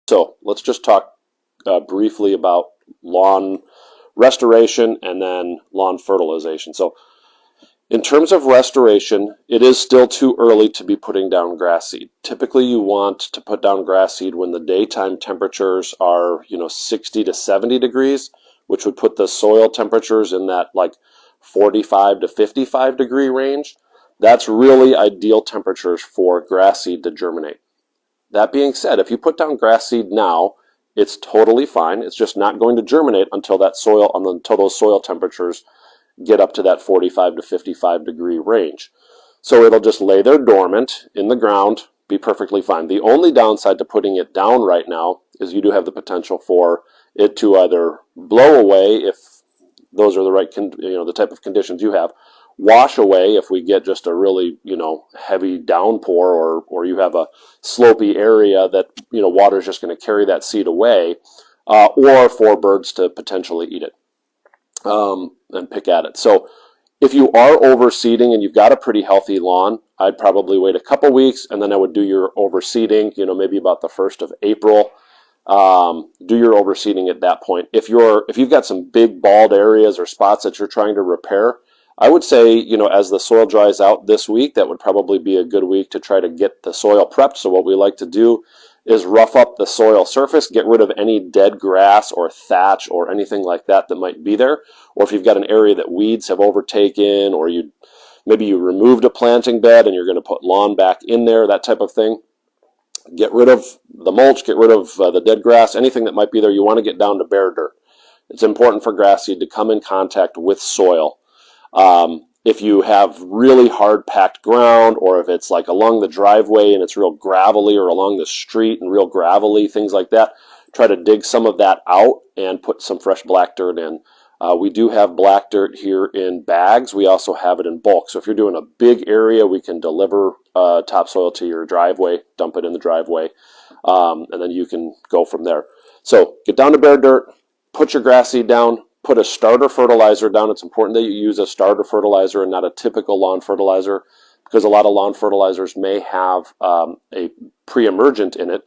So let's just talk briefly about lawn restoration and then lawn fertilization. So in terms of restoration, it is still too early to be putting down grass seed. Typically you want to put down grass seed when the daytime temperatures are 60 to 70 degrees, which would put the soil temperatures in that like 45 to 55 degree range. That's really ideal temperatures for grass seed to germinate. That being said, if you put down grass seed now, it's totally fine. It's just not going to germinate until those soil temperatures get up to that 45 to 55 degree range. So it'll just lay there dormant in the ground, be perfectly fine. The only downside to putting it down right now is you do have the potential for it to either blow away if those are the right, the type of conditions you have, wash away if we get just a really, heavy downpour, or you have a slopey area that, water is just going to carry that seed away, or for birds to potentially eat it and pick at it. So if you are overseeding and you've got a pretty healthy lawn, I'd probably wait a couple weeks and then I would do your overseeding, maybe about the 1st of April. Do your overseeding at that point. If you've got some big bald areas or spots that you're trying to repair, I would say, as the soil dries out this week, that would probably be a good week to try to get the soil prepped. So what we like to do is rough up the soil surface, get rid of any dead grass or thatch or anything like that that might be there. Or if you've got an area that weeds have overtaken, or maybe you removed a planting bed and you're going to put lawn back in there, that type of thing. Get rid of the mulch, get rid of the dead grass, anything that might be there. You want to get down to bare dirt. It's important for grass seed to come in contact with soil. If you have really hard packed ground, or if it's like along the driveway and it's real gravelly, or along the street and real gravelly, things like that, try to dig some of that out and put some fresh black dirt in. We do have black dirt here in bags. We also have it in bulk. So if you're doing a big area, we can deliver topsoil to your driveway, dump it in the driveway, and then you can go from there. So get down to bare dirt, put your grass seed down, put a starter fertilizer down. It's important that you use a starter fertilizer and not a typical lawn fertilizer, because a lot of lawn fertilizers may have a pre-emergent in it,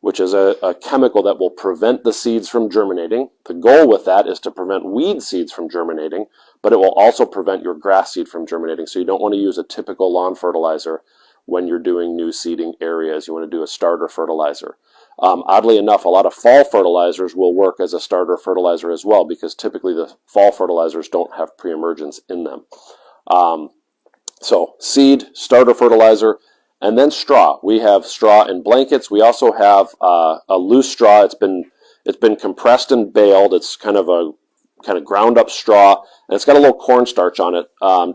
which is a chemical that will prevent the seeds from germinating. The goal with that is to prevent weed seeds from germinating, but it will also prevent your grass seed from germinating. So you don't want to use a typical lawn fertilizer when you're doing new seeding areas. You want to do a starter fertilizer. Oddly enough, a lot of fall fertilizers will work as a starter fertilizer as well, because typically the fall fertilizers don't have pre-emergence in them. So seed, starter fertilizer, and then straw. We have straw in blankets. We also have a loose straw. It's been compressed and baled. It's kind of ground up straw, and it's got a little cornstarch on it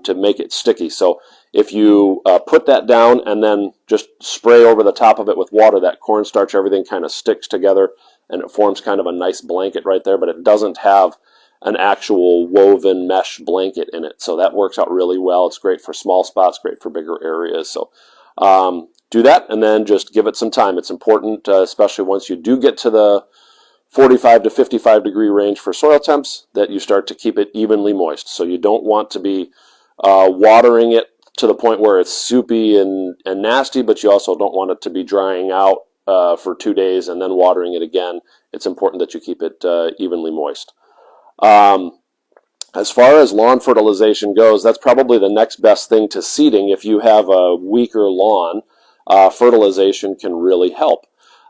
to make it sticky. So if you put that down and then just spray over the top of it with water, that cornstarch, everything kind of sticks together and it forms kind of a nice blanket right there, but it doesn't have an actual woven mesh blanket in it. So that works out really well. It's great for small spots, great for bigger areas. So do that and then just give it some time. It's important, especially once you do get to the 45 to 55 degree range for soil temps, that you start to keep it evenly moist. So you don't want to be watering it to the point where it's soupy and nasty, but you also don't want it to be drying out for 2 days and then watering it again. It's important that you keep it evenly moist. As far as lawn fertilization goes, that's probably the next best thing to seeding. If you have a weaker lawn, fertilization can really help.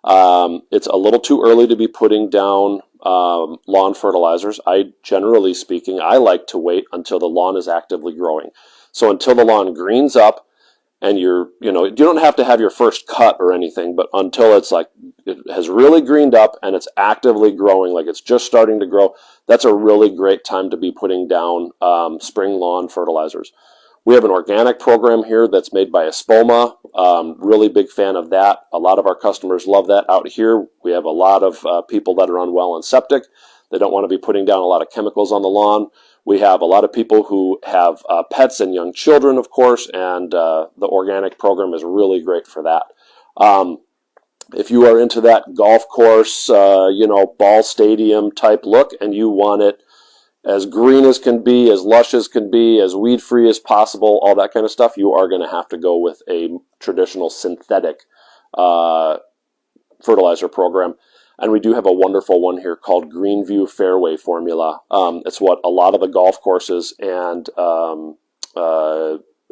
It's a little too early to be putting down lawn fertilizers. Generally speaking, I like to wait until the lawn is actively growing. So until the lawn greens up and you don't have to have your first cut or anything, but until it has really greened up and it's actively growing, like it's just starting to grow, that's a really great time to be putting down spring lawn fertilizers. We have an organic program here that's made by Espoma. Really big fan of that. A lot of our customers love that. Out here, we have a lot of people that are on well and septic. They don't want to be putting down a lot of chemicals on the lawn. We have a lot of people who have pets and young children, of course, and the organic program is really great for that. If you are into that golf course, ball stadium type look, and you want it as green as can be, as lush as can be, as weed-free as possible, all that kind of stuff, you are going to have to go with a traditional synthetic fertilizer program. And we do have a wonderful one here called Greenview Fairway Formula. It's what a lot of the golf courses and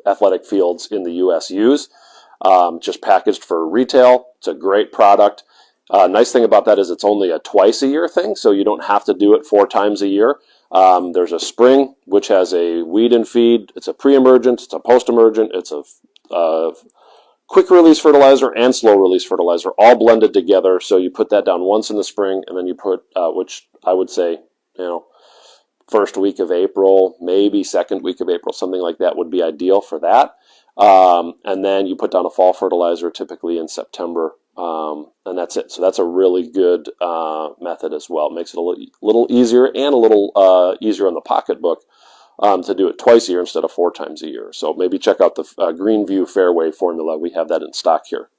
athletic fields in the U.S. use, just packaged for retail. It's a great product. Nice thing about that is it's only a twice a year thing, so you don't have to do it 4 times a year. There's a spring, which has a weed and feed. It's a pre-emergent, it's a post-emergent, it's a quick release fertilizer and slow release fertilizer, all blended together. So you put that down once in the spring, and then you put, which I would say, first week of April, maybe second week of April, something like that would be ideal for that. And then you put down a fall fertilizer, typically in September, and that's it. So that's a really good method as well. It makes it a little easier and a little easier on the pocketbook to do it twice a year instead of 4 times a year. So maybe check out the Greenview Fairway Formula. We have that in stock here.